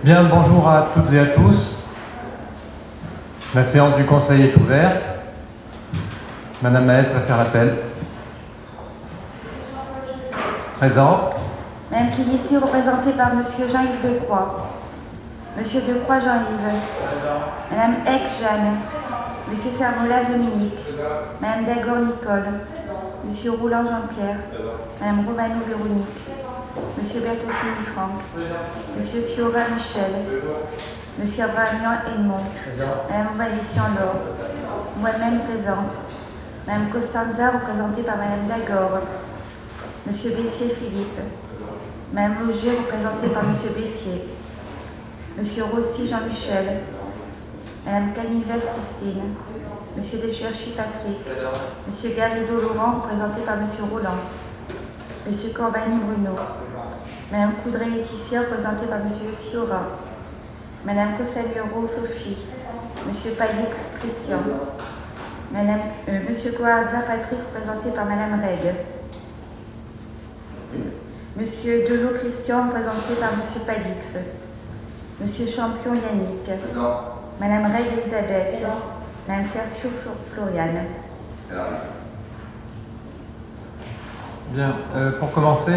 Bien, bonjour à toutes et à tous. La séance du Conseil est ouverte. Madame Maës va faire l'appel. Présent. Madame qui est ici représentée par Monsieur Jean-Yves Decroix. Monsieur Decroix Jean-Yves. Madame Eck Jeanne. Monsieur Servolas Dominique. Madame Dagor Nicole. Monsieur Roulant Jean-Pierre. Madame Romano Véronique. Monsieur Bertocini Franck. Monsieur Siora Michel. Monsieur Abrahamian Edmond. Madame Valician Laure. Moi-même présente. Madame Costanza représentée par Madame Dagor. Monsieur Bessier Philippe. Madame Logier représentée par Monsieur Bessier. Monsieur Rossi Jean-Michel. Madame Canives Christine. Monsieur Descherchy Patrick. Monsieur Garrido Laurent représenté par Monsieur Roland. Monsieur Corbani Bruno. Madame Coudray Laetitia représentée par Monsieur Siora. Madame Cossaliero Sophie. Monsieur Pailix Christian. Monsieur Coarza Patrick représenté par Madame Reg. Monsieur Delot Christian représenté par Monsieur Palix. Monsieur Champion Yannick. Madame Reg Elisabeth. Madame Sergio Floriane. Bien, pour commencer,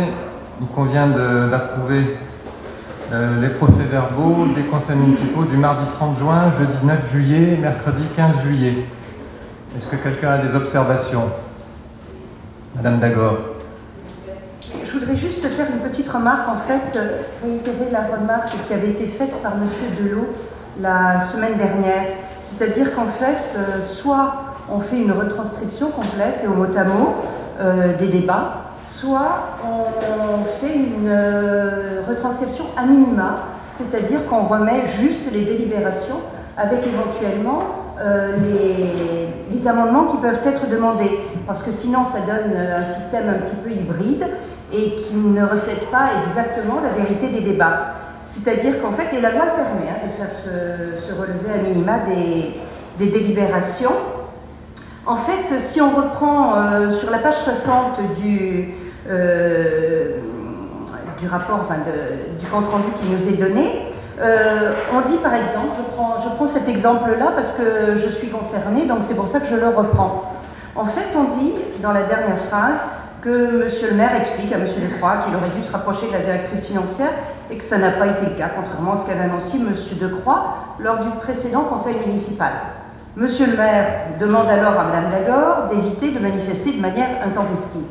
il convient d'approuver les procès-verbaux des conseils municipaux du mardi 30 juin, jeudi 9 juillet, mercredi 15 juillet. Est-ce que quelqu'un a des observations? Madame Dagor. Je voudrais juste faire une petite remarque, en fait, réitérer la remarque qui avait été faite par Monsieur Delot la semaine dernière. C'est-à-dire qu'en fait, soit on fait une retranscription complète et au mot à mot des débats, soit on fait une retranscription à minima, c'est-à-dire qu'on remet juste les délibérations avec éventuellement les amendements qui peuvent être demandés. Parce que sinon, ça donne un système un petit peu hybride et qui ne reflète pas exactement la vérité des débats. C'est-à-dire qu'en fait, et la loi permet de faire se relever à minima des délibérations. En fait, si on reprend sur la page 60 du rapport, enfin du compte-rendu qui nous est donné, on dit par exemple, je prends cet exemple-là parce que je suis concernée, donc c'est pour ça que je le reprends. En fait, on dit dans la dernière phrase que Monsieur le maire explique à Monsieur Decroix qu'il aurait dû se rapprocher de la directrice financière et que ça n'a pas été le cas, contrairement à ce qu'avait annoncé Monsieur Decroix lors du précédent conseil municipal. Monsieur le maire demande alors à Madame Dagor d'éviter de manifester de manière intempestive.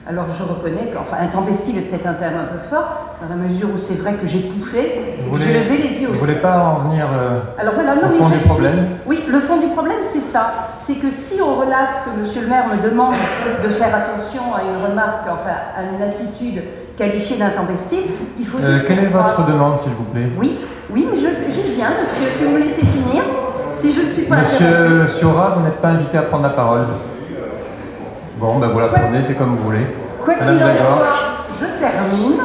Alors je reconnais qu'enfin, intempestive est peut-être un terme un peu fort, dans la mesure où c'est vrai que j'ai pouffé, j'ai levé les yeux aussi. Vous ne voulez pas en venir alors, voilà, au fond du problème? Oui, le fond du problème c'est ça. C'est que si on relate que Monsieur le maire me demande de faire attention à une remarque, enfin à une attitude qualifiée d'intempestive, il faut dire... quelle est votre demande, s'il vous plaît? Oui, mais j'y viens, monsieur, si vous me laissez finir. Si je ne suis pas Monsieur Siora, vous n'êtes pas invité à prendre la parole. Bon, ben vous la prenez, c'est comme vous voulez. Quoi qu'il en soit, je termine.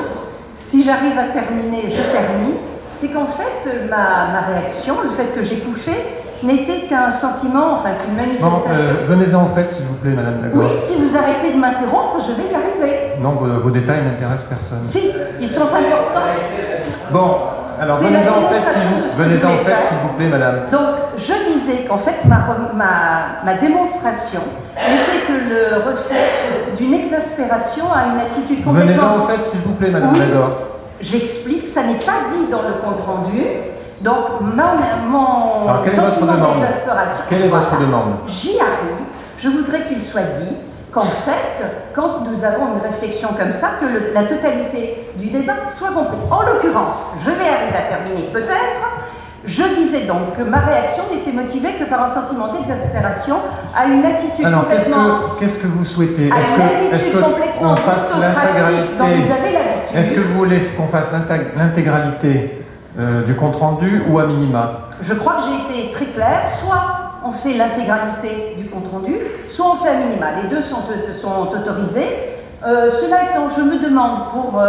Si j'arrive à terminer, je termine. C'est qu'en fait, ma réaction, le fait que j'ai poussé, n'était qu'un sentiment, enfin qu'une manifestation. Bon, venez-en au fait, s'il vous plaît, Madame Dagor. Oui, si vous arrêtez de m'interrompre, je vais y arriver. Non, vos détails n'intéressent personne. Si, ils sont importants. Bon, alors venez-en en fait, s'il vous plaît, Madame. Donc, je disais qu'en fait, ma démonstration n'était que le reflet d'une exaspération à une attitude complètement... Venez-en en fait, s'il vous plaît, Madame Dagor. J'explique, ça n'est pas dit dans le compte rendu. Donc, alors, quelle est votre demande? Quelle est votre demande? J'y arrive. Je voudrais qu'il soit dit qu'en fait, quand nous avons une réflexion comme ça, que la totalité du débat soit comprise. En l'occurrence, je vais arriver à terminer peut-être. Je disais donc que ma réaction n'était motivée que par un sentiment d'exaspération à une attitude complètement... Qu'est-ce que vous souhaitez? Est-ce qu'on fasse l'intégralité? Est-ce que vous voulez qu'on fasse l'intégralité du compte-rendu ou à minima? Je crois que j'ai été très claire. Soit on fait l'intégralité du compte-rendu, soit on fait à minima. Les deux sont autorisés. Cela étant, je me demande pour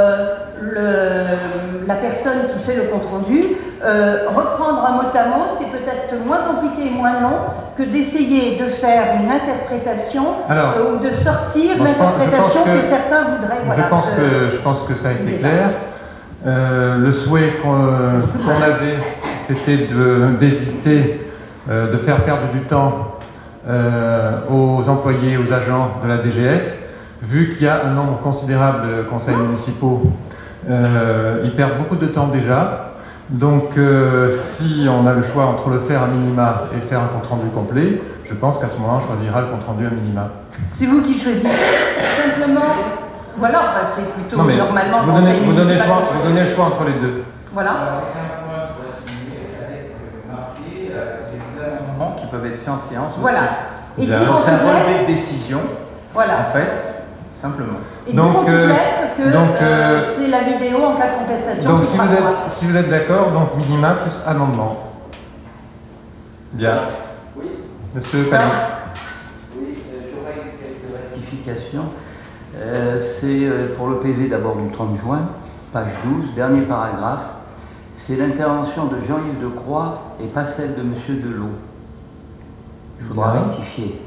la personne qui fait le compte-rendu, reprendre un mot à mot, c'est peut-être moins compliqué et moins long que d'essayer de faire une interprétation ou de sortir l'interprétation que certains voudraient. Voilà, je pense que ça a été clair. Le souhait qu'on avait, c'était d'éviter de faire perdre du temps aux employés, aux agents de la DGS, vu qu'il y a un nombre considérable de conseils municipaux. Ils perdent beaucoup de temps déjà. Donc, si on a le choix entre le faire à minima et faire un compte-rendu complet, je pense qu'à ce moment-là, on choisira le compte-rendu à minima. C'est vous qui choisissez. Simplement, voilà, enfin, c'est plutôt Non, mais normalement vous donnez le choix entre les deux. Voilà. Qui peuvent être faits en séance Voilà. aussi. Et Donc c'est un relevé de décision, voilà. en fait, simplement. Et Donc, c'est la vidéo en cas de contestation. Donc, qui sera quoi. si vous êtes d'accord, donc minima plus amendement. Bien. Oui. Monsieur Panis. Oui, j'aurais quelques rectifications. C'est pour le PV d'abord du 30 juin, page 12, dernier paragraphe. C'est l'intervention de Jean-Yves Decroix et pas celle de M. Delot. Il faudra rectifier.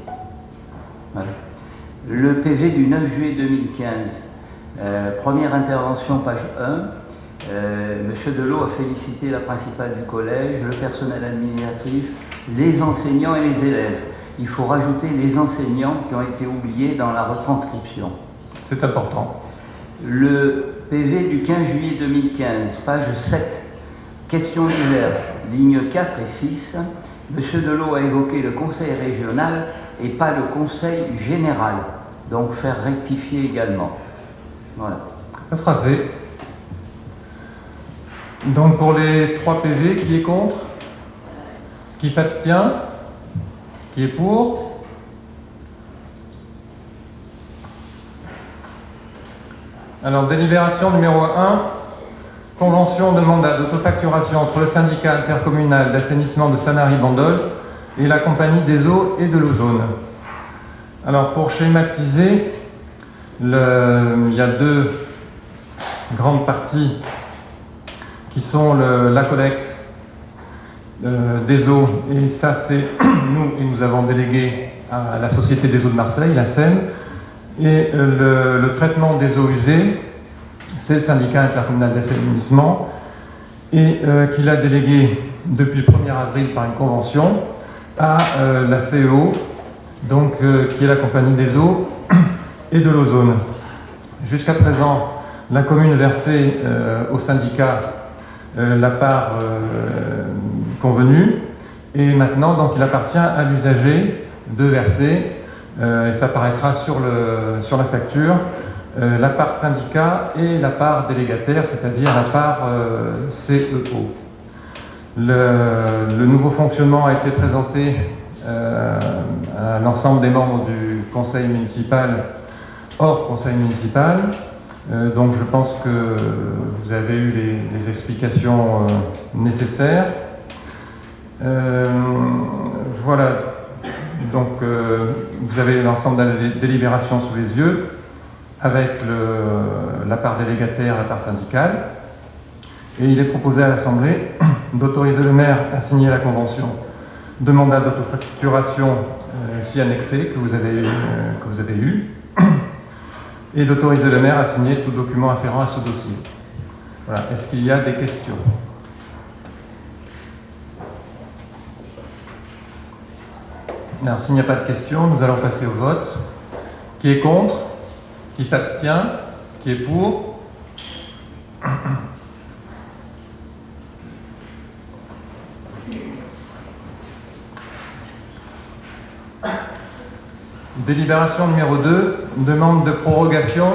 Voilà. Le PV du 9 juillet 2015, première intervention, page 1. M. Delot a félicité la principale du collège, le personnel administratif, les enseignants et les élèves. Il faut rajouter les enseignants qui ont été oubliés dans la retranscription. C'est important. Le PV du 15 juillet 2015, page 7, questions diverses, lignes 4 et 6. M. Delot a évoqué le conseil régional et pas le conseil général. Donc faire rectifier également. Voilà. Ça sera fait. Donc pour les 3 PV, qui est contre? Qui s'abstient? Qui est pour? Alors, délibération numéro 1, convention de mandat d'autofacturation entre le syndicat intercommunal d'assainissement de Sanary-Bandol et la compagnie des eaux et de l'ozone. Alors, pour schématiser, il y a 2 grandes parties qui sont la collecte des eaux, et ça c'est nous avons délégué à la Société des eaux de Marseille, la Seine, et le traitement des eaux usées, c'est le syndicat intercommunal d'assainissement, et qu'il a délégué depuis le 1er avril par une convention à la CEO, donc qui est la compagnie des eaux et de l'ozone. Jusqu'à présent, la commune versait au syndicat la part convenue, et maintenant donc il appartient à l'usager de verser, et ça apparaîtra sur la facture, la part syndicat et la part délégataire, c'est-à-dire la part CEO. Le nouveau fonctionnement a été présenté à l'ensemble des membres du conseil municipal, hors conseil municipal. Donc je pense que vous avez eu les explications nécessaires. Voilà, donc vous avez l'ensemble de la délibération sous les yeux, avec la part délégataire, la part syndicale. Et il est proposé à l'Assemblée d'autoriser le maire à signer la convention de mandat d'autofacturation si annexée que vous avez eu, et d'autoriser le maire à signer tout document afférent à ce dossier. Voilà. Est-ce qu'il y a des questions? Alors, s'il n'y a pas de questions, nous allons passer au vote. Qui est contre? Qui s'abstient? Qui est pour? Délibération numéro 2, demande de prorogation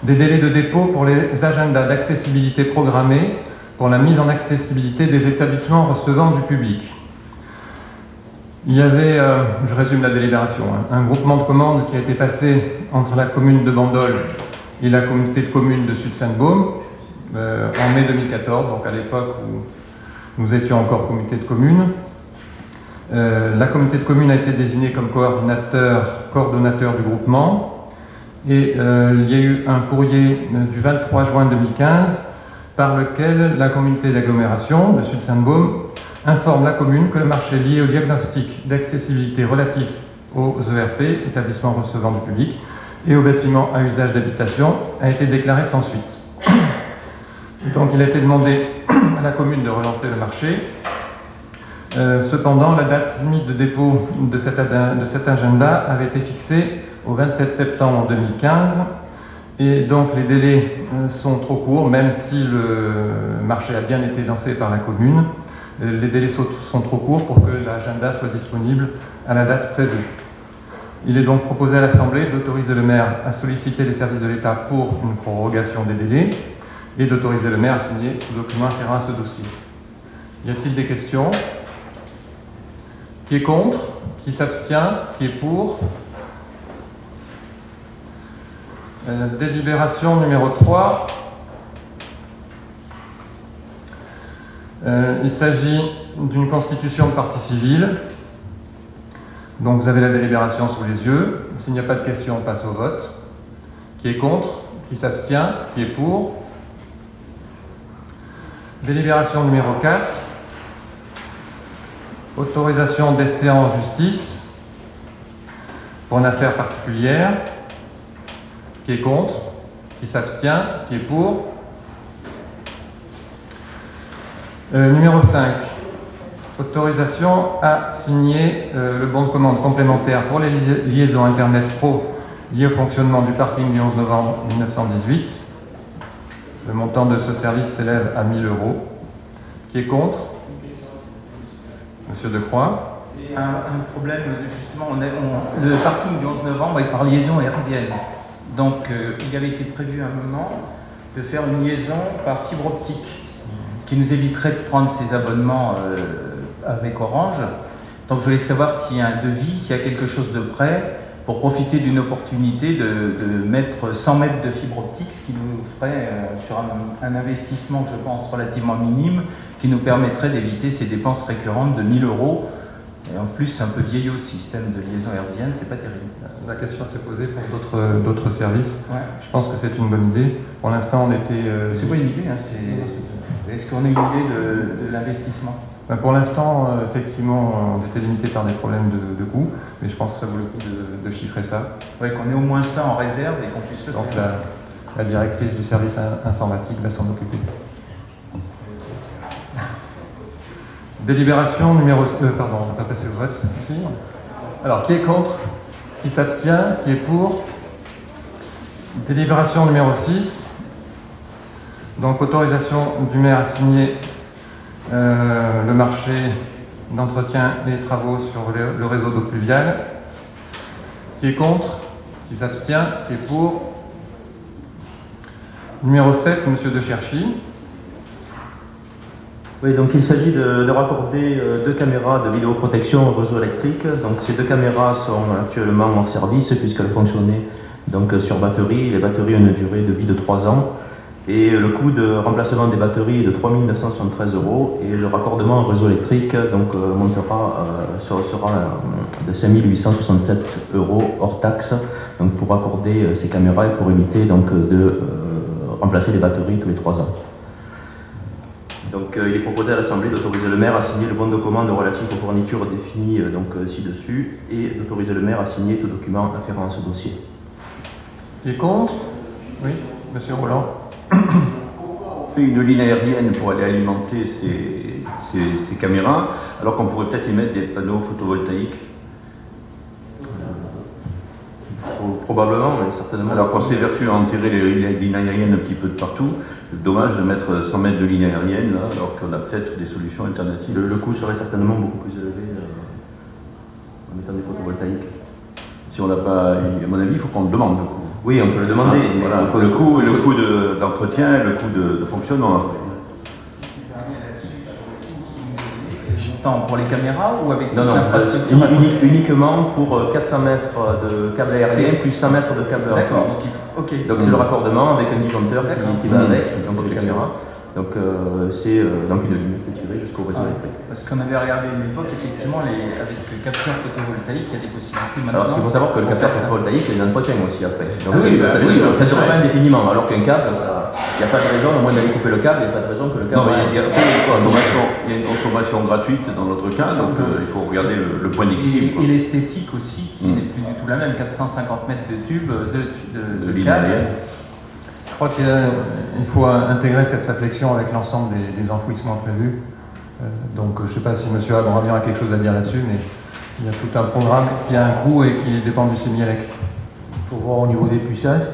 des délais de dépôt pour les agendas d'accessibilité programmés pour la mise en accessibilité des établissements recevant du public. Il y avait, je résume la délibération, un groupement de commandes qui a été passé entre la commune de Bandol et la communauté de communes de Sud-Sainte-Baume en mai 2014, donc à l'époque où nous étions encore communauté de communes. La communauté de communes a été désignée comme coordonnateur du groupement, et il y a eu un courrier du 23 juin 2015 par lequel la communauté d'agglomération de Sud-Sainte-Baume informe la commune que le marché lié au diagnostic d'accessibilité relatif aux ERP, établissements recevant du public, et aux bâtiments à usage d'habitation a été déclaré sans suite. Donc il a été demandé à la commune de relancer le marché. Cependant, la date limite de dépôt de cet agenda avait été fixée au 27 septembre 2015 et donc les délais sont trop courts, même si le marché a bien été lancé par la commune. Les délais sont trop courts pour que l'agenda soit disponible à la date prévue. Il est donc proposé à l'Assemblée d'autoriser le maire à solliciter les services de l'État pour une prorogation des délais et d'autoriser le maire à signer tout document afférent à ce dossier. Y a-t-il des questions? Qui est contre? Qui s'abstient? Qui est pour? Délibération numéro 3. Il s'agit d'une constitution de partie civile. Donc vous avez la délibération sous les yeux. S'il n'y a pas de questions, on passe au vote. Qui est contre? Qui s'abstient? Qui est pour? Délibération numéro 4. Autorisation d'ester en justice pour une affaire particulière. Qui est contre? Qui s'abstient? Qui est pour? Numéro 5. Autorisation à signer le bon de commande complémentaire pour les liaisons Internet Pro liées au fonctionnement du parking du 11 novembre 1918. Le montant de ce service s'élève à 1 000 €. Qui est contre? Monsieur Decroix. C'est un problème, justement, le parking du 11 novembre est par liaison hertzienne. Donc il avait été prévu à un moment de faire une liaison par fibre optique, ce qui nous éviterait de prendre ces abonnements avec Orange. Donc je voulais savoir s'il y a un devis, s'il y a quelque chose de prêt pour profiter d'une opportunité de mettre 100 mètres de fibre optique, ce qui nous ferait sur un investissement, je pense, relativement minime, qui nous permettrait d'éviter ces dépenses récurrentes de 1 000 €. Et en plus, c'est un peu vieillot ce système de liaison hertzienne, c'est pas terrible. La question s'est posée pour d'autres services. Ouais. Je pense que c'est une bonne idée. Pour l'instant, on était... C'est pas une idée, hein, est-ce qu'on a une idée de l'investissement? Pour l'instant, effectivement, on était limité par des problèmes de coût, mais je pense que ça vaut le coup de chiffrer ça. Oui, qu'on ait au moins ça en réserve et qu'on puisse le Donc faire. la directrice du service informatique va s'en occuper. Délibération numéro... pardon, on va pas passer au vote. Si. Alors, qui est contre? Qui s'abstient? Qui est pour? Délibération numéro 6. Donc, autorisation du maire à signer le marché d'entretien et travaux sur le réseau d'eau pluviale. Qui est contre? Qui s'abstient? Qui est pour? Numéro 7, Monsieur de Cherchy. Oui, donc il s'agit de raccorder 2 caméras de vidéoprotection au réseau électrique. Donc ces 2 caméras sont actuellement hors service puisqu'elles fonctionnaient donc sur batterie. Les batteries ont une durée de vie de 3 ans. Et le coût de remplacement des batteries est de 3 973 € et le raccordement au réseau électrique donc, sera de 5 867 € hors taxe donc, pour raccorder ces caméras et pour éviter donc, de remplacer les batteries tous les 3 ans. Donc, il est proposé à l'Assemblée d'autoriser le maire à signer le bon de commande relatif aux fournitures définies ci-dessus et d'autoriser le maire à signer tout document afférent à ce dossier. Qui est contre? Oui, Monsieur Roland. On fait une ligne aérienne pour aller alimenter ces caméras, alors qu'on pourrait peut-être y mettre des panneaux photovoltaïques. Probablement, mais certainement. Alors qu'on s'évertue à enterrer les lignes aériennes un petit peu de partout, c'est dommage de mettre 100 mètres de ligne aérienne, là, alors qu'on a peut-être des solutions alternatives. Le coût serait certainement beaucoup plus élevé en mettant des photovoltaïques. Si on n'a pas, à mon avis, il faut qu'on le demande. Le coût. Oui, on peut le demander. Ah, mais voilà, le coût d'entretien, le coût de fonctionnement après. Tant pour les caméras ou avec Non, uniquement pour 400 mètres de câble aérien plus 100 mètres de câble aérien. D'accord, ok. Donc c'est le raccordement avec un disjoncteur qui va avec, donc les caméras. Donc c'est donc une ligne tirée jusqu'au réseau électrique. Parce qu'on avait regardé une époque, effectivement, avec le capteur photovoltaïque, il y a des possibilités maintenant. Alors ce qu'il faut savoir que le capteur photovoltaïque, c'est l'entretien aussi après. Donc ça se revend indéfiniment, alors qu'un câble, il n'y a pas de raison, au moins d'aller couper le câble, il n'y a pas de raison que le câble... Non, mais il y a une consommation gratuite dans notre cas, donc il faut regarder le point d'équilibre. Et l'esthétique aussi, qui n'est plus du tout la même, 450 mètres de tube, de ligne câble. aérienne. crois qu'il faut intégrer cette réflexion avec l'ensemble des enfouissements prévus. Donc je ne sais pas si M. Abramian a quelque chose à dire là-dessus, mais il y a tout un programme qui a un coût et qui dépend du Sémiélec. Il faut voir au niveau des puissances.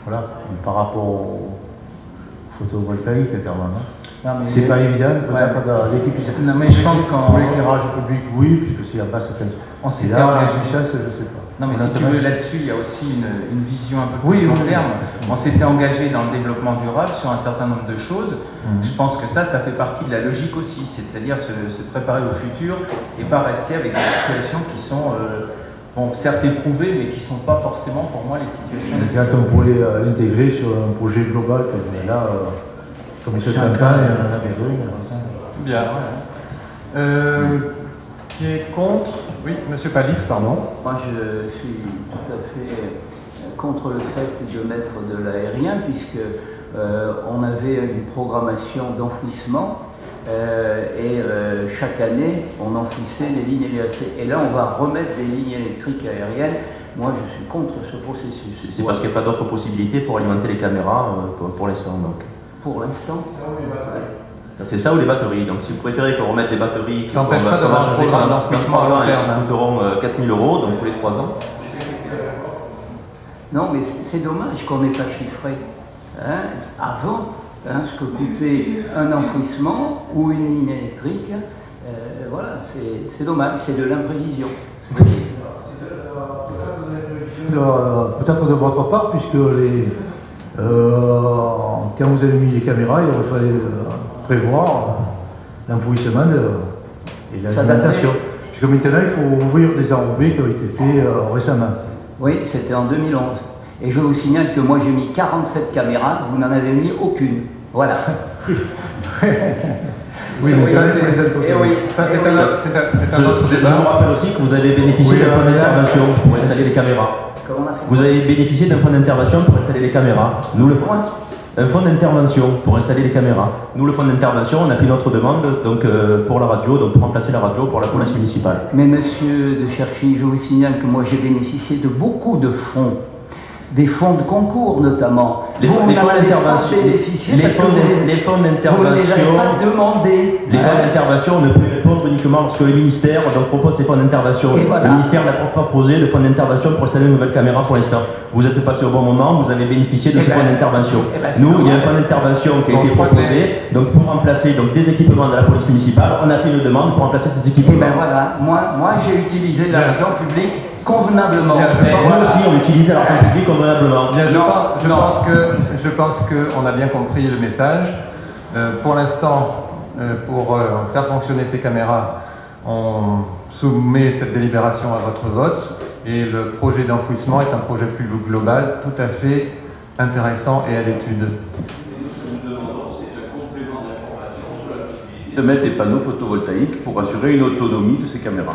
Voilà, par rapport au photovoltaïque quand même. Non, mais C'est pas évident, peut-être l'équipe. Non, mais je pense qu'en. Pour l'éclairage public, oui, puisque c'est à bas certaines. On s'était là, engagé. la puissance, je sais pas. Non, mais si tu veux, là-dessus, il y a aussi une vision un peu plus Oui, long oui, terme. oui. On s'était engagé dans le développement durable sur un certain nombre de choses. Je pense que ça fait partie de la logique aussi, c'est-à-dire se préparer au futur et pas rester avec des situations qui sont, bon, certes éprouvées, mais qui ne sont pas forcément pour moi les situations. Déjà, on pourrait l'intégrer sur un projet global, mais là, comme il se campagne, on a besoin. Bien. Qui est contre? Oui, M. Palif, pardon. Moi, je suis tout à fait contre le fait de mettre de l'aérien, puisque on avait une programmation d'enfouissement et chaque année, on enfouissait les lignes électriques. Et là, on va remettre des lignes électriques aériennes. Moi, je suis contre ce processus. C'est parce qu'il n'y a pas d'autres possibilités pour alimenter les caméras pour l'instant. Pour l'instant. Donc c'est ça ou les batteries. Donc si vous préférez qu'on remette des batteries, Ça n'empêche pas d'avoir un programme d'enfouissement à long terme. Nous coûteront 4 000 €, donc tous les 3 ans. Non, mais c'est dommage qu'on n'ait pas chiffré avant ce que coûtait un enfouissement ou une ligne électrique. Voilà, c'est dommage, c'est de l'imprévision. Peut-être de votre part, puisque quand vous avez mis les caméras, il aurait fallu prévoir l'enfouissement et l'alimentation. Puisque maintenant, il faut ouvrir des enrobés qui ont été faits récemment. Oui, c'était en 2011. Et je vous signale que moi j'ai mis 47 caméras, vous n'en avez mis aucune. Voilà. Oui, mais ça, c'est un autre Je débat. vous rappelle aussi que vous avez bénéficié d'un fonds d'intervention pour installer les caméras. Comment on a fait? Vous avez bénéficié d'un fonds d'intervention pour installer les caméras. Nous, le fonds. Un fonds d'intervention pour installer les caméras. Nous, le fonds d'intervention, on a fait notre demande donc, pour la radio, donc pour remplacer la radio pour la police municipale. Mais monsieur de Cherchy, je vous signale que moi j'ai bénéficié de beaucoup de fonds. Des fonds de concours notamment. Les fonds d'intervention. Les fonds d'intervention. Les fonds d'intervention, on ne peut répondre uniquement lorsque le ministère propose ses fonds d'intervention. Voilà. Le ministère n'a pas proposé de fonds d'intervention pour installer une nouvelle caméra pour l'instant. Vous êtes passé au bon moment, vous avez bénéficié de ces fonds d'intervention. Nous, il y a un fonds d'intervention qui a été proposé donc pour remplacer des équipements de la police municipale. On a fait une demande pour remplacer ces équipements. Et bien voilà, moi j'ai utilisé l'argent public convenablement. Nous aussi, on utilise l'argent public convenablement. Bien, je pense qu'on a bien compris le message. Pour l'instant, pour faire fonctionner ces caméras, on soumet cette délibération à votre vote et le projet d'enfouissement est un projet plus global, tout à fait intéressant et à l'étude. De mettre des panneaux photovoltaïques pour assurer une autonomie de ces caméras.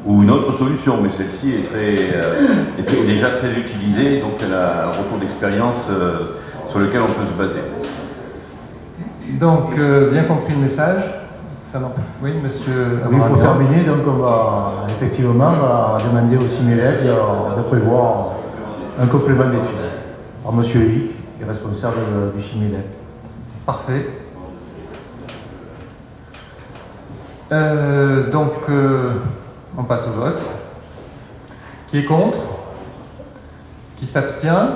Ou une autre solution, mais celle-ci est déjà très utilisée, donc elle a un retour d'expérience sur lequel on peut se baser. Donc, bien compris le message. Oui, monsieur Oui, pour Abramian. terminer, donc on va effectivement demander au Sémiélec de prévoir un complément d'études par monsieur Evic, qui est responsable du Sémiélec. Parfait. On passe au vote. Qui est contre? Qui s'abstient?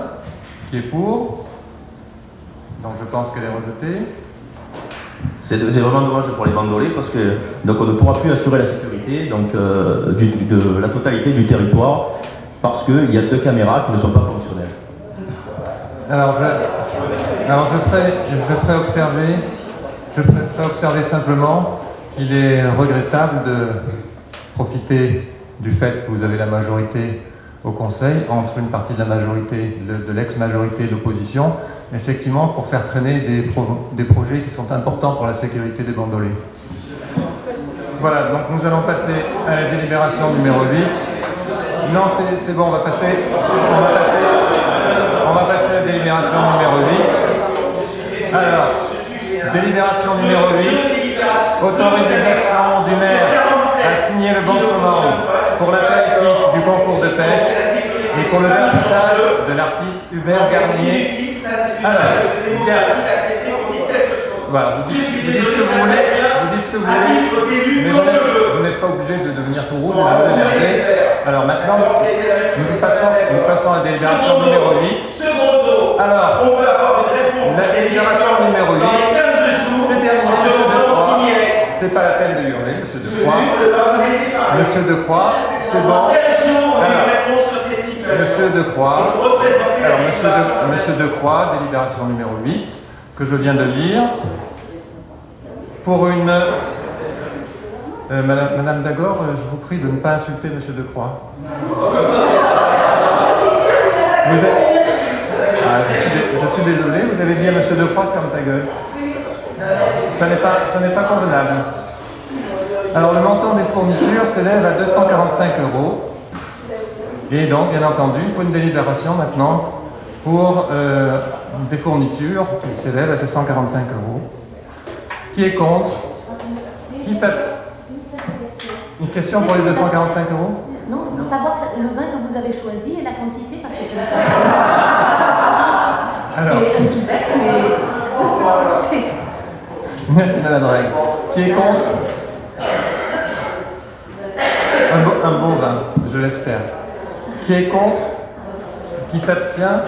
Qui est pour? Donc je pense qu'elle est rejetée. C'est vraiment dommage pour les bandolets parce que donc on ne pourra plus assurer la sécurité de la totalité du territoire parce qu'il y a 2 caméras qui ne sont pas fonctionnelles. Alors je ferai observer simplement qu'il est regrettable de profiter du fait que vous avez la majorité au Conseil entre une partie de la majorité, de l'ex-majorité et de l'opposition, effectivement pour faire traîner des projets qui sont importants pour la sécurité des bandolets. Voilà, donc nous allons passer à la délibération numéro 8. Non, c'est bon, on va passer à la délibération numéro 8. Alors, délibération numéro 8, autorisation du maire à signer le bon de commande pour l'appel du concours de pêche et pour le vernissage de l'artiste Hubert Garnier. Alors, voilà, vous dites ce que vous voulez, mais vous n'êtes pas obligé de devenir tout rouge, vous l'énerver. Alors maintenant, nous passons à la délibération numéro 8. Alors, la délibération numéro 8, c'est terminé, monsieur Decroix. C'est pas la peine de hurler, monsieur Decroix. Monsieur Decroix, c'est bon. Alors, monsieur Decroix, monsieur Decroix, délibération numéro 8, que je viens de lire. Pour une... Madame Dagor, je vous prie de ne pas insulter monsieur Decroix. Vous êtes... je suis désolé, vous avez dit à monsieur Decroix de fermer ta gueule. Ça n'est pas convenable. Alors le montant des fournitures s'élève à 245 €. Et donc, bien entendu, il faut une délibération maintenant pour des fournitures qui s'élèvent à 245 €. Qui est contre? Qui s'abstient? Une question pour les 245 €? Non, pour savoir le vin que vous avez choisi et la quantité, parce que Alors. c'est un petit veste, mais... Merci Madame Règle. Qui est contre? Un bon vin, je l'espère. Qui est contre? Qui s'abstient?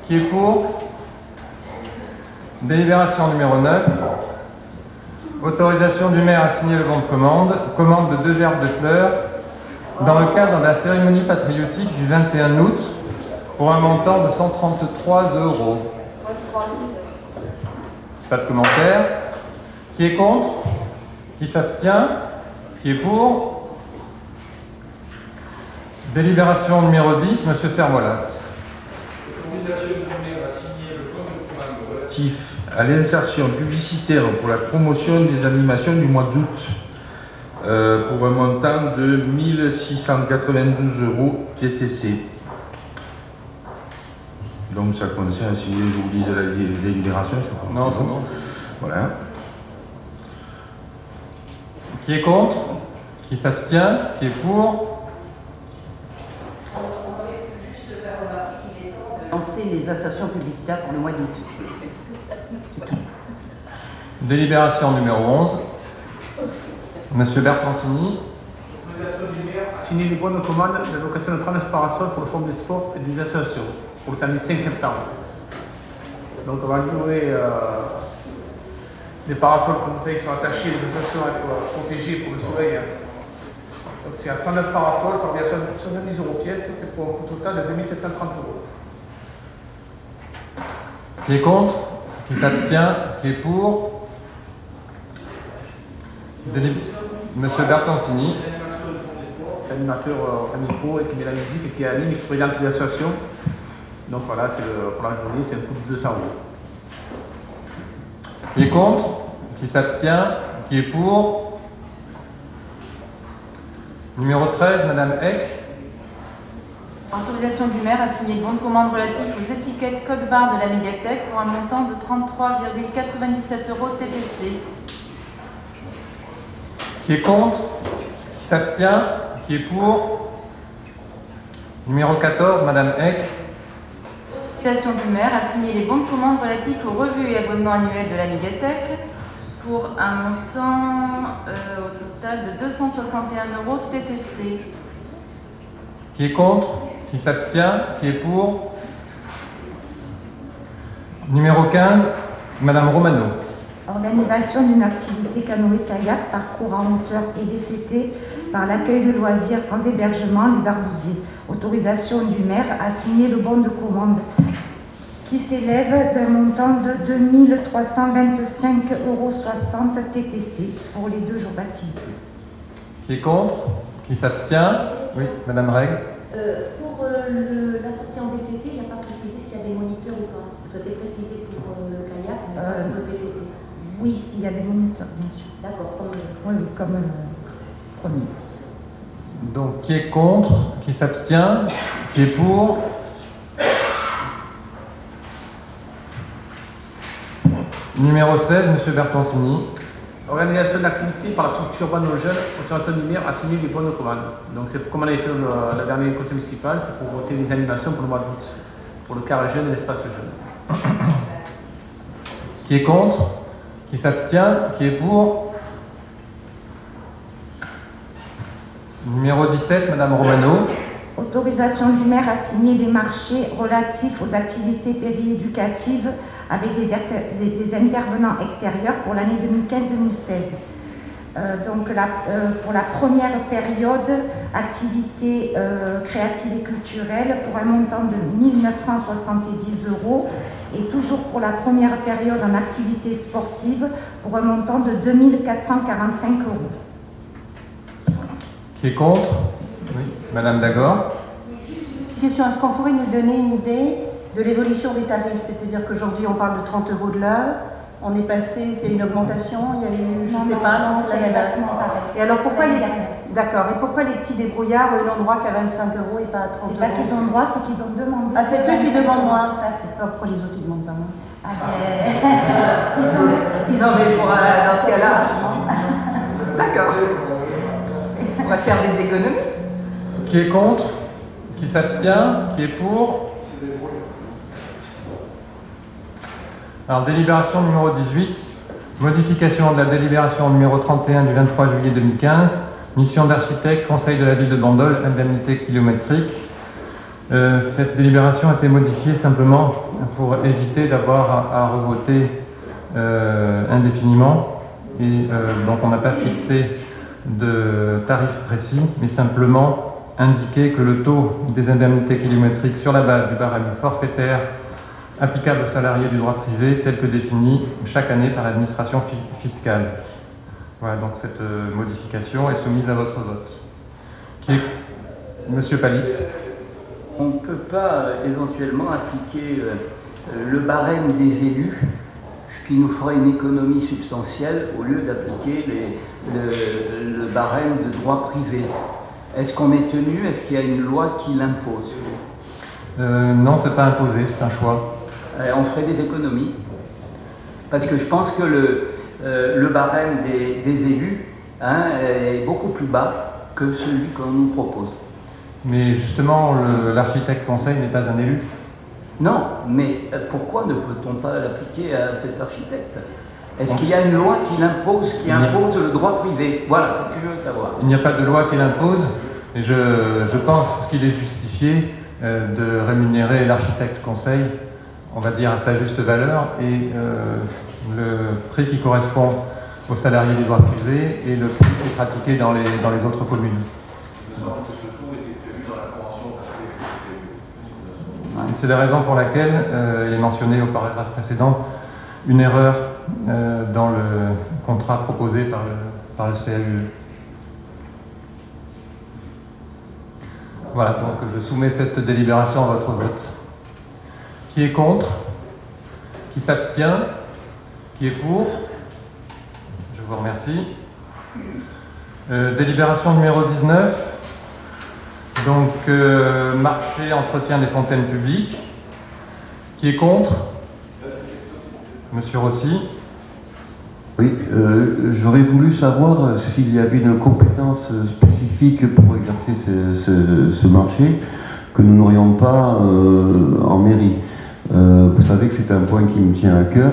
Qui est pour? Délibération numéro 9. Autorisation du maire à signer le bon de commande. Commande de 2 gerbes de fleurs dans le cadre de la cérémonie patriotique du 21 août pour un montant de 133 €. Pas de commentaire. Qui est contre? Qui s'abstient? Qui est pour? Délibération numéro 10, monsieur Servolas. L'autorisation du maire à signer le bon de commande relatif à l'insertion publicitaire pour la promotion des animations du mois d'août pour un montant de 1692 € TTC. Donc ça concerne, si vous voulez, je vous dise la délibération. Non, c'est bon. Voilà. Qui est contre? Qui s'abstient? Qui est pour? Lancer les assertions publicitaires pour le mois d'août. Délibération numéro 11. Monsieur Bertoncini. Autorisation du maire à signer les bons de commande de la location de 39 parasols pour le Forum des sports et des associations pour le samedi 5 septembre. Donc on va louer des parasols, comme vous savez, qui sont attachés aux associations protégées pour le soleil. Donc c'est à 39 parasols, ça revient à 70 € pièce, c'est pour un coût total de 2730 €. Qui est contre? Qui s'abstient? Qui est pour? Monsieur Bertoncini. Animateur à micro et qui met la musique et qui anime et qui présente les associations. Donc voilà, c'est pour la journée, c'est un coût de 200 €. Qui est contre? Qui s'abstient? Qui est pour? Numéro 13, Madame Eck. Autorisation du maire à signer le bon de commande relatif aux étiquettes code barre de la médiathèque pour un montant de 33,97 € TTC. Qui est contre? Qui s'abstient? Qui est pour? Numéro 14, Madame Eck. Autorisation du maire à signer les bons de commande relatifs aux revues et abonnements annuels de la médiathèque pour un montant au total de 261 € TTC. Qui est contre? Qui s'abstient? Qui est pour? Numéro 15, Madame Romano. Organisation d'une activité canoë-kayak, parcours en hauteur et VTT par l'accueil de loisirs sans hébergement, les Arbousiers. Autorisation du maire à signer le bon de commande qui s'élève d'un montant de 2325,60 € TTC pour les 2 jours d'activité. Qui est contre? Qui s'abstient? Oui, Madame Règle. Pour la sortie en VTT, il n'y a pas précisé s'il y avait moniteur ou pas. Ça c'est précisé pour le kayak, mais pas pour le VTT. Oui, s'il y avait moniteur, bien sûr. D'accord, comme Oui, comme le premier. Donc, qui est contre? Qui s'abstient? Qui est pour? Numéro 16, Monsieur Bertoncini. Organisation d'activité par la structure Bonne aux Jeunes, motivation du maire à signer les bonnes commandes. Donc c'est comme on avait fait la dernière conseil municipal, c'est pour voter les animations pour le mois d'août, pour le quart jeune et l'espace jeune. Qui est contre? Qui s'abstient? Qui est pour? Numéro 17, Madame Romano. Autorisation du maire à signer les marchés relatifs aux activités périéducatives avec des intervenants extérieurs pour l'année 2015-2016. Pour la première période, activités créatives et culturelles pour un montant de 1 970 € et toujours pour la première période en activités sportives pour un montant de 2 445 €. Qui est contre? Oui. Madame Dagor. Question, est-ce qu'on pourrait nous donner une idée de l'évolution des tarifs? C'est-à-dire qu'aujourd'hui on parle de 30 € de l'heure, on est passé, c'est une augmentation, il y a eu, je ne sais pas, non, c'est la même. Et alors pourquoi d'accord, et pourquoi les petits débrouillards, ils n'ont droit qu'à 25 € et pas à 30 €? C'est pas qu'ils ont droit, c'est qu'ils ont demandé. Ah, c'est eux qui demandent moins. Pourquoi les autres ils demandent pas moins? Ils en veulent pour dans ce cas-là. D'accord. On va faire des économies. Qui est contre? Qui s'abstient? Qui est pour? Alors, délibération numéro 18, modification de la délibération numéro 31 du 23 juillet 2015, mission d'architecte, conseil de la ville de Bandol, indemnité kilométrique. Cette délibération a été modifiée simplement pour éviter d'avoir à revoter indéfiniment. Et donc, on n'a pas fixé de tarif précis, mais simplement indiquer que le taux des indemnités kilométriques sur la base du barème forfaitaire applicable aux salariés du droit privé tel que défini chaque année par l'administration fiscale. Voilà, donc cette modification est soumise à votre vote. Qui est... Monsieur Palix. On ne peut pas éventuellement appliquer le barème des élus, ce qui nous ferait une économie substantielle au lieu d'appliquer le barème de droit privé. Est-ce qu'on est tenu? Est-ce qu'il y a une loi qui l'impose? Non, c'est pas imposé, c'est un choix. On ferait des économies. Parce que je pense que le barème des élus est beaucoup plus bas que celui qu'on nous propose. Mais justement, l'architecte conseil n'est pas un élu. Non, mais pourquoi ne peut-on pas l'appliquer à cet architecte? Est-ce qu'il y a une loi qui l'impose, qui impose le droit privé? Voilà, c'est ce que je veux savoir. Il n'y a pas de loi qui l'impose, et je pense qu'il est justifié de rémunérer l'architecte conseil, on va dire à sa juste valeur, et le prix qui correspond aux salariés du droit privé et le prix qui est pratiqué dans les autres communes. C'est la raison pour laquelle il est mentionné au paragraphe précédent une erreur dans le contrat proposé par le CAUE. Voilà, donc je soumets cette délibération à votre vote. Qui est contre? Qui s'abstient? Qui est pour? Je vous remercie. Délibération numéro 19. Donc, marché, entretien des fontaines publiques. Qui est contre? Monsieur Rossi. Oui, j'aurais voulu savoir s'il y avait une compétence spécifique pour exercer ce marché que nous n'aurions pas en mairie. Vous savez que c'est un point qui me tient à cœur.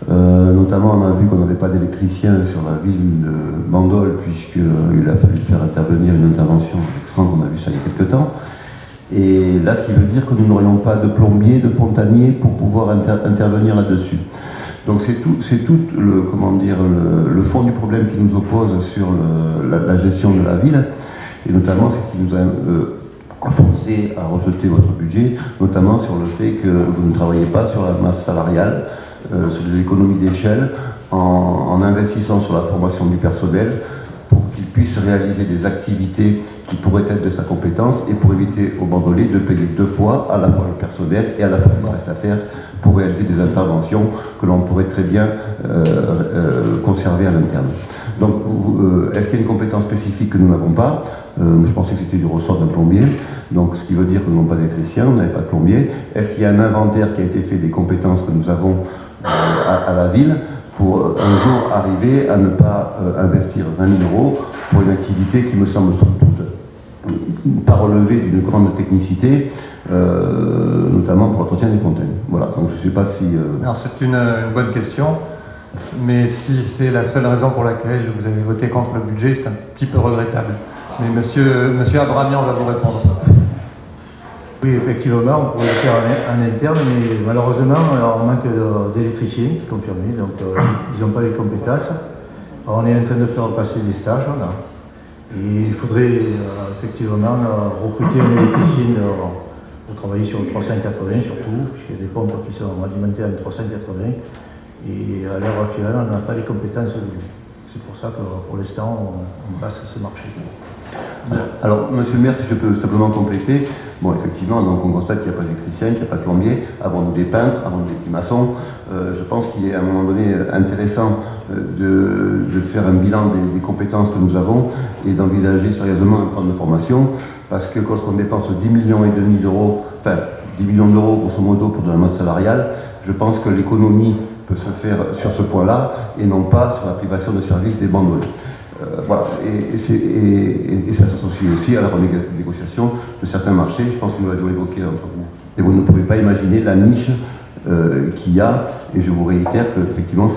Notamment, on a vu qu'on n'avait pas d'électricien sur la ville de Bandol, puisqu'il a fallu faire intervenir une intervention avec Franck, on a vu ça il y a quelques temps. Et là, ce qui veut dire que nous n'aurions pas de plombier, de fontanier pour pouvoir intervenir là-dessus. Donc c'est tout le fond du problème qui nous oppose sur la gestion de la ville, et notamment ce qui nous a forcé à rejeter votre budget, notamment sur le fait que vous ne travaillez pas sur la masse salariale, sur des économies d'échelle, en investissant sur la formation du personnel pour qu'il puisse réaliser des activités qui pourraient être de sa compétence et pour éviter aux bandoliers de payer deux fois, à la fois le personnel et à la fois les prestataires, pour réaliser des interventions que l'on pourrait très bien conserver à l'interne. Donc, est-ce qu'il y a une compétence spécifique que nous n'avons pas? Je pensais que c'était du ressort d'un plombier, donc ce qui veut dire que nous n'avons pas d'électricien, nous n'avons pas de plombier. Est-ce qu'il y a un inventaire qui a été fait des compétences que nous avons à la ville pour un jour arriver à ne pas investir 20 000 euros pour une activité qui me semble somme toute pas relevée d'une grande technicité, notamment pour l'entretien des fontaines. Voilà, donc je ne sais pas si... Alors c'est une bonne question, mais si c'est la seule raison pour laquelle vous avez voté contre le budget, c'est un petit peu regrettable. Mais monsieur Abramian va vous répondre. Oui, effectivement, on pourrait le faire en interne, mais malheureusement, on manque d'électriciens, confirmé, donc ils n'ont pas les compétences. Alors, on est en train de faire passer des stages, là. Et il faudrait effectivement recruter un électricien pour travailler sur le 380 surtout, puisqu'il y a des pompes qui sont alimentées en 380, et à l'heure actuelle, on n'a pas les compétences. C'est pour ça que pour l'instant, on passe ce marché. Alors, monsieur le maire, si je peux simplement compléter, bon, effectivement, donc on constate qu'il n'y a pas d'électricien, qu'il n'y a pas de plombier, avons-nous des peintres, avons-nous des petits maçons. Je pense qu'il est à un moment donné intéressant de faire un bilan des compétences que nous avons et d'envisager sérieusement un plan de formation, parce que lorsqu'on dépense 10,5 millions d'euros, enfin 10 millions d'euros grosso modo pour de la masse salariale, je pense que l'économie peut se faire sur ce point-là et non pas sur la privation de services des bandes. Voilà, et ça s'associe aussi à la renégociation de certains marchés. Je pense que nous l'avons évoqué entre vous. Et vous ne pouvez pas imaginer la niche qu'il y a, et je vous réitère qu'effectivement,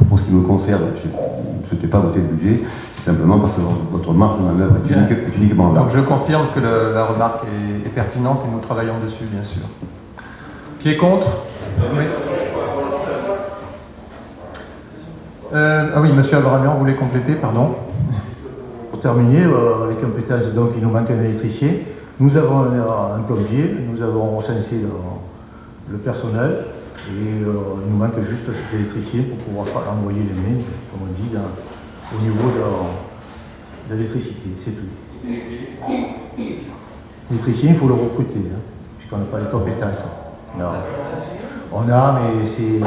pour ce qui me concerne, je ne souhaitais pas voter le budget, c'est simplement parce que votre marge de manœuvre est uniquement là. Donc je confirme que la remarque est pertinente et nous travaillons dessus, bien sûr. Qui est contre? Oui. Ah oui, monsieur Abramian, vous voulez compléter, pardon? Pour terminer, les compétences, donc il nous manque un électricien. Nous avons un plombier, nous avons recensé le personnel, et il nous manque juste cet électricien pour pouvoir envoyer les mains, comme on dit, au niveau de l'électricité, c'est tout. L'électricien, il faut le recruter, hein, puisqu'on n'a pas les compétences. Non. On a, mais c'est...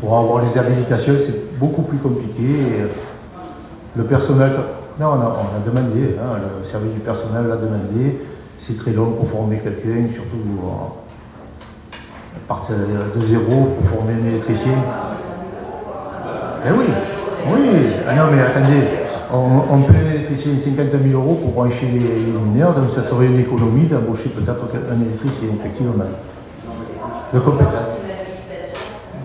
Pour avoir les habilitations, c'est beaucoup plus compliqué. Et le personnel, non, on a demandé, hein, le service du personnel l'a demandé. C'est très long pour former quelqu'un, surtout à partir de zéro pour former un électricien. Eh oui, oui. Ah non, mais attendez, on paie un électricien 50 000 euros pour brancher les luminaires, donc ça serait une économie d'embaucher peut-être un électricien, effectivement. De compétences.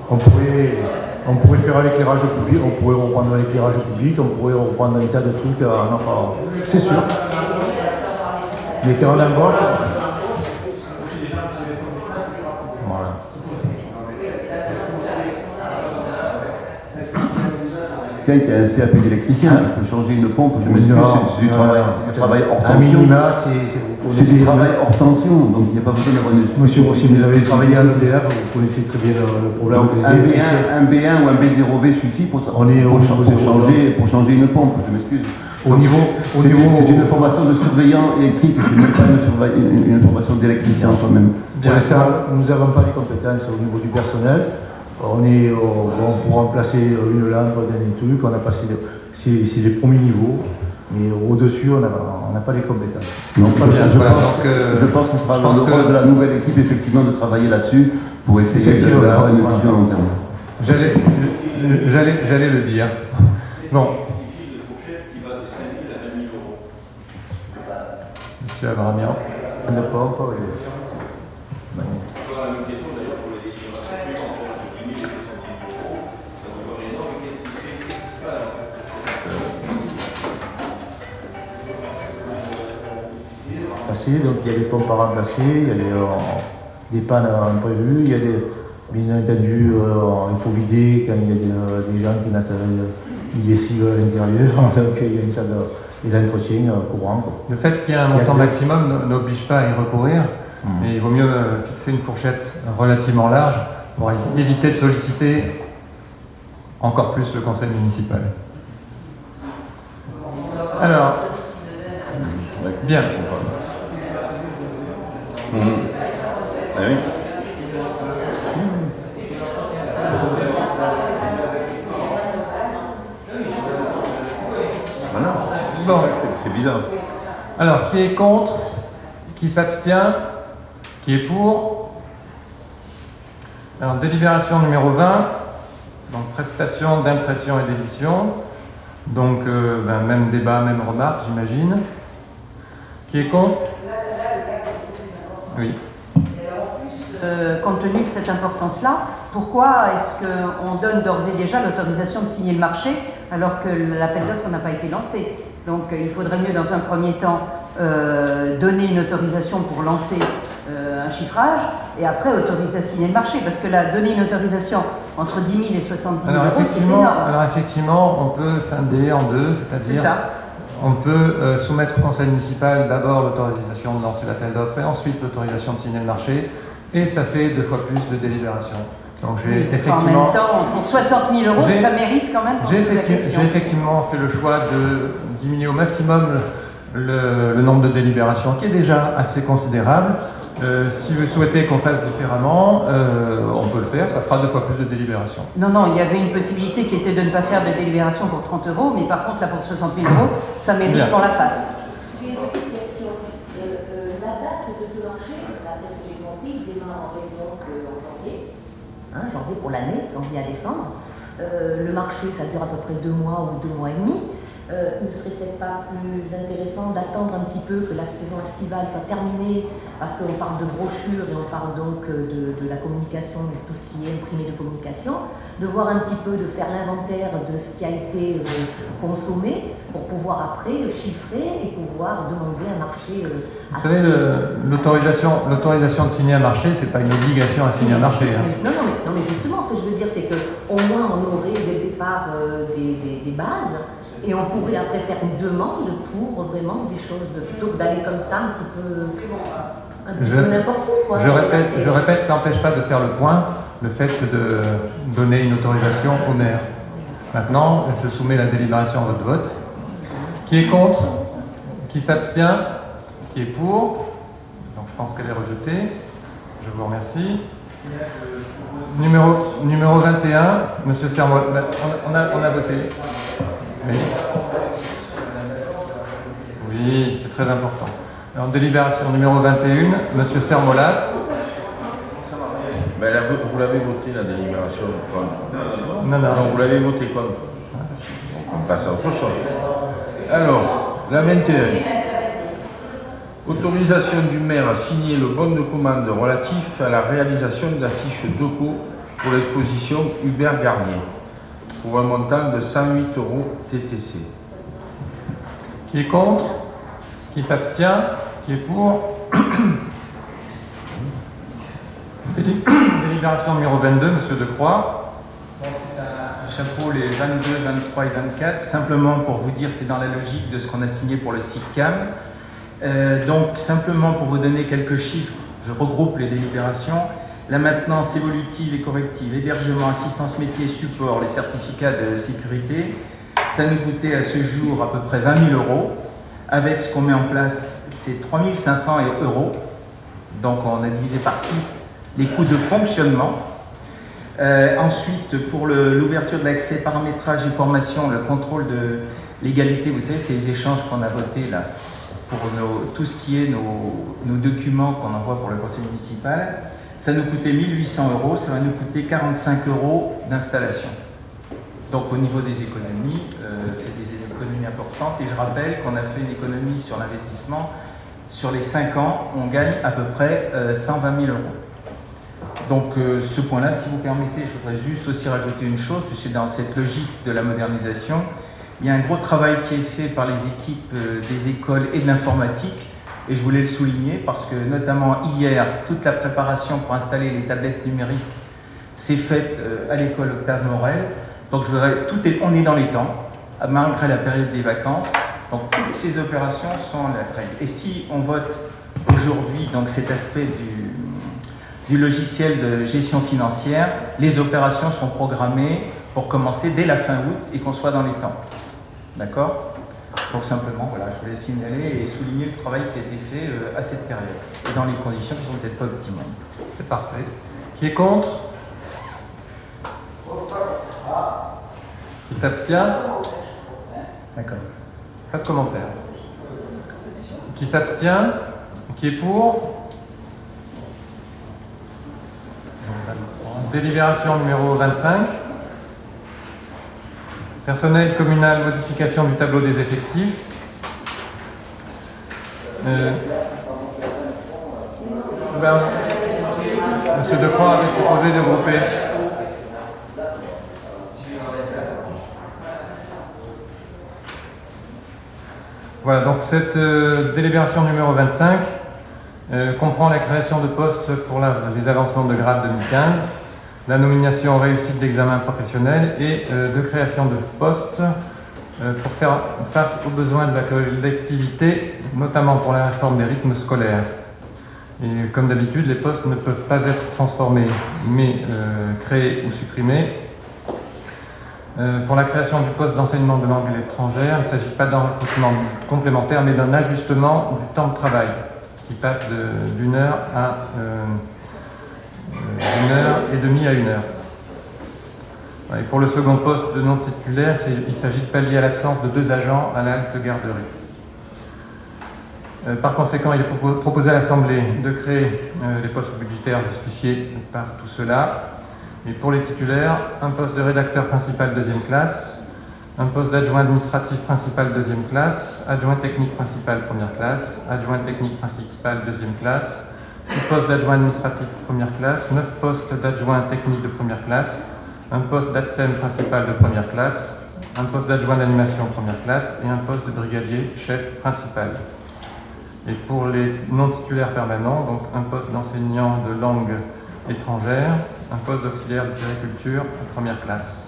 On pourrait faire l'éclairage public, on pourrait reprendre l'éclairage public, on pourrait reprendre un tas de trucs, c'est sûr. Mais quand on embauche, voilà. Quelqu'un qui a un CAP d'électricien, qui peut changer une pompe, je m'excuse, c'est du travail hors tension. À minima, c'est du travail hors tension, donc il n'y a pas besoin d'avoir une... Monsieur, si vous avez travaillé à l'EDF, vous connaissez très bien le problème. Un B1 ou un B0V suffit pour changer une pompe, je m'excuse. C'est une formation de surveillant électrique, c'est même pas une formation d'électricien en soi-même. Nous n'avons pas les compétences au niveau du personnel. Pour remplacer une lampe d'un truc, on a passé, c'est les premiers niveaux, mais au-dessus, on n'a pas les compétences. Non, pas bien, je pense que ce sera le rôle de la nouvelle équipe, effectivement, de travailler là-dessus pour essayer d'avoir une vision à long terme. J'allais le dire. Bon. Monsieur Abramian. On n'a pas encore donc il y a des pompes à remplacer, il y a des pannes imprévues, il y a bien entendu, il faut vider quand il y a des gens qui n'attendent une lessive à l'intérieur, donc il y a une salle d'entretien courant. Le fait qu'il y ait un montant maximum n'oblige pas à y recourir, mais il vaut mieux fixer une fourchette relativement large pour éviter de solliciter encore plus le conseil municipal. Alors, bien. Ah oui. Voilà. Bon. C'est bizarre. Alors, qui est contre? Qui s'abstient? Qui est pour? Alors, délibération numéro 20. Donc prestation d'impression et d'édition. Donc même débat, même remarque, j'imagine. Qui est contre? Oui. Compte tenu de cette importance-là, pourquoi est-ce qu'on donne d'ores et déjà l'autorisation de signer le marché alors que l'appel d'offres n'a pas été lancé? Donc il faudrait mieux dans un premier temps donner une autorisation pour lancer un chiffrage et après autoriser à signer le marché, parce que là, donner une autorisation entre 10 000 et 70 000 euros, c'est énorme. Alors effectivement, on peut scinder en deux, c'est-à-dire on peut soumettre au conseil municipal d'abord l'autorisation de lancer l'appel d'offres et ensuite l'autorisation de signer le marché, et ça fait 2 fois plus de délibération. Donc j'ai effectivement... En même temps, pour 60 000 euros, ça mérite quand même. J'ai effectivement fait le choix de diminuer au maximum le nombre de délibérations, qui est déjà assez considérable. Si vous souhaitez qu'on fasse différemment, on peut le faire, ça fera 2 fois plus de délibérations. Non, il y avait une possibilité qui était de ne pas faire de délibération pour 30 euros, mais par contre, là, pour 60 000 euros, ça mérite qu'on la fasse. J'ai une petite question. La date de ce marché, d'après ce que j'ai compris, il démarrerait donc en janvier. Janvier pour l'année, janvier à décembre. Le marché, ça dure à peu près 2 mois ou 2 mois et demi. Il ne serait peut-être pas plus intéressant d'attendre un petit peu que la saison estivale soit terminée, parce qu'on parle de brochures et on parle donc de la communication, de tout ce qui est imprimé de communication, de voir un petit peu, de faire l'inventaire de ce qui a été consommé pour pouvoir après chiffrer et pouvoir demander un marché. Vous savez, l'autorisation de signer un marché, c'est pas une obligation à signer un marché. Non, mais justement, ce que je veux dire, c'est qu'au moins on aurait dès le départ des bases. Et on pourrait après faire une demande pour vraiment des choses, plutôt que d'aller comme ça un petit peu n'importe où. Quoi. Je répète, ça n'empêche pas de faire le point, le fait de donner une autorisation au maire. Maintenant, je soumets la délibération à votre vote. Qui est contre? Qui s'abstient? Qui est pour? Donc je pense qu'elle est rejetée. Je vous remercie. Numéro 21, Monsieur Sermois. On a voté. Oui, c'est très important. En délibération numéro 21, Monsieur Sermolas. Vous l'avez voté la délibération contre. Non, vous l'avez voté contre. On passe à autre chose. Alors, la 21. Autorisation du maire à signer le bon de commande relatif à la réalisation d'affiches DOCO pour l'exposition Hubert Garnier, pour un montant de 108 euros TTC. Qui est contre? Qui s'abstient? Qui est pour? Délibération numéro 22, Monsieur Decroix. C'est un chapeau les 22, 23 et 24. Simplement pour vous dire, c'est dans la logique de ce qu'on a signé pour le SITCAM. Donc simplement pour vous donner quelques chiffres, je regroupe les délibérations. La maintenance évolutive et corrective, hébergement, assistance métier, support, les certificats de sécurité, ça nous coûtait à ce jour à peu près 20 000 euros. Avec ce qu'on met en place, c'est 3 500 euros. Donc on a divisé par 6 les coûts de fonctionnement. Ensuite, pour l'ouverture de l'accès, paramétrage et formation, le contrôle de l'égalité, vous savez, c'est les échanges qu'on a votés là, pour tout ce qui est nos documents qu'on envoie pour le conseil municipal. Ça nous coûtait 1 800 euros, ça va nous coûter 45 euros d'installation. Donc au niveau des économies, c'est des économies importantes. Et je rappelle qu'on a fait une économie sur l'investissement. Sur les 5 ans, on gagne à peu près 120 000 euros. Donc ce point-là, si vous permettez, je voudrais juste aussi rajouter une chose, puisque dans cette logique de la modernisation, il y a un gros travail qui est fait par les équipes des écoles et de l'informatique. Et je voulais le souligner parce que notamment hier, toute la préparation pour installer les tablettes numériques s'est faite à l'école Octave Morel. Donc on est dans les temps, malgré la période des vacances. Donc toutes ces opérations sont la règle. Et si on vote aujourd'hui donc cet aspect du logiciel de gestion financière, les opérations sont programmées pour commencer dès la fin août et qu'on soit dans les temps. D'accord ? Donc simplement, voilà, je voulais signaler et souligner le travail qui a été fait à cette période et dans les conditions qui ne sont peut-être pas optimales. C'est parfait. Qui est contre? Qui s'abstient? D'accord. Pas de commentaire. Qui s'abstient? Qui est pour? Délibération numéro 25. Personnel communal, modification du tableau des effectifs. Monsieur Decroix avait proposé de grouper. Voilà, donc cette délibération numéro 25 comprend la création de postes pour les avancements de grade 2015, la nomination réussite d'examen professionnel et de création de postes pour faire face aux besoins de la collectivité, notamment pour la réforme des rythmes scolaires. Et comme d'habitude, les postes ne peuvent pas être transformés, mais créés ou supprimés. Pour la création du poste d'enseignement de langue étrangère, il ne s'agit pas d'un recrutement complémentaire, mais d'un ajustement du temps de travail, qui passe d'une heure à 1h30 à 1 heure. Et pour le second poste de non titulaire, il s'agit de pallier à l'absence de 2 agents à la halte garderie. Par conséquent, il est proposé à l'Assemblée de créer les postes budgétaires justifiés par tout cela. Et pour les titulaires, un poste de rédacteur principal 2e classe, un poste d'adjoint administratif principal 2e classe, adjoint technique principal 1re classe, adjoint technique principal 2e classe, 6 postes d'adjoint administratif 1re classe, 9 postes d'adjoint technique de 1re classe, un poste d'ADSEM principal de 1re classe, un poste d'adjoint d'animation 1re classe et un poste de brigadier chef principal. Et pour les non-titulaires permanents, donc un poste d'enseignant de langue étrangère, un poste d'auxiliaire de périculture en 1re classe.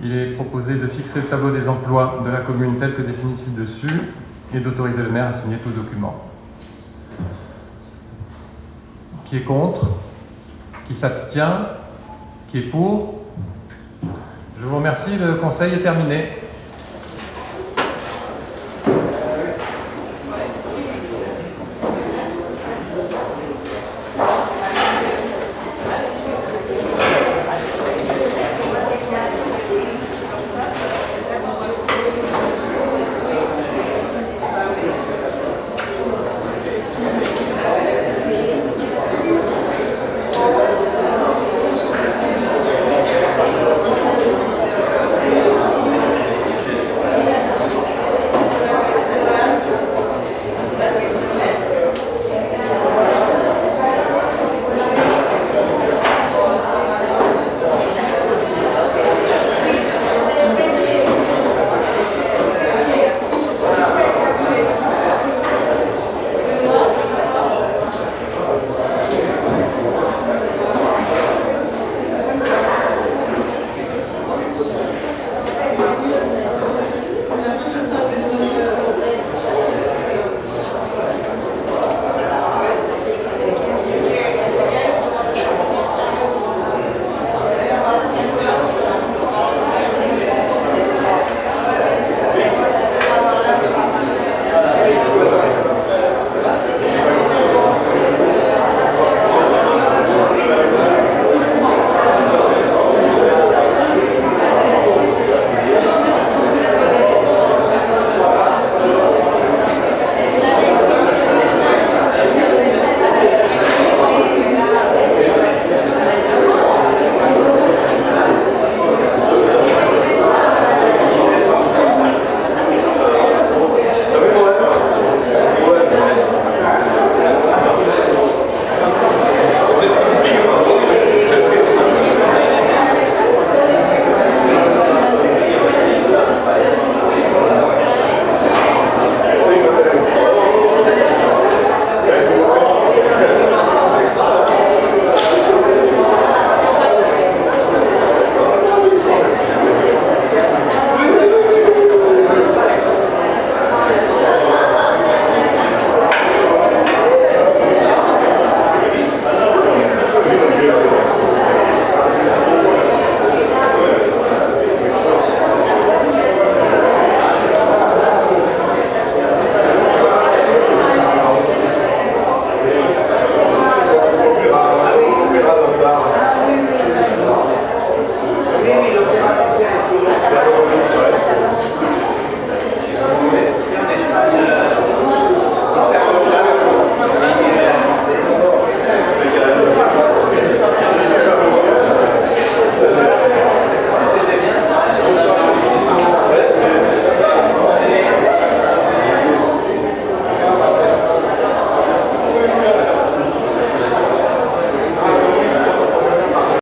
Il est proposé de fixer le tableau des emplois de la commune tel que défini ci-dessus et d'autoriser le maire à signer tout document. Qui est contre? Qui s'abstient? Qui est pour? Je vous remercie, le conseil est terminé.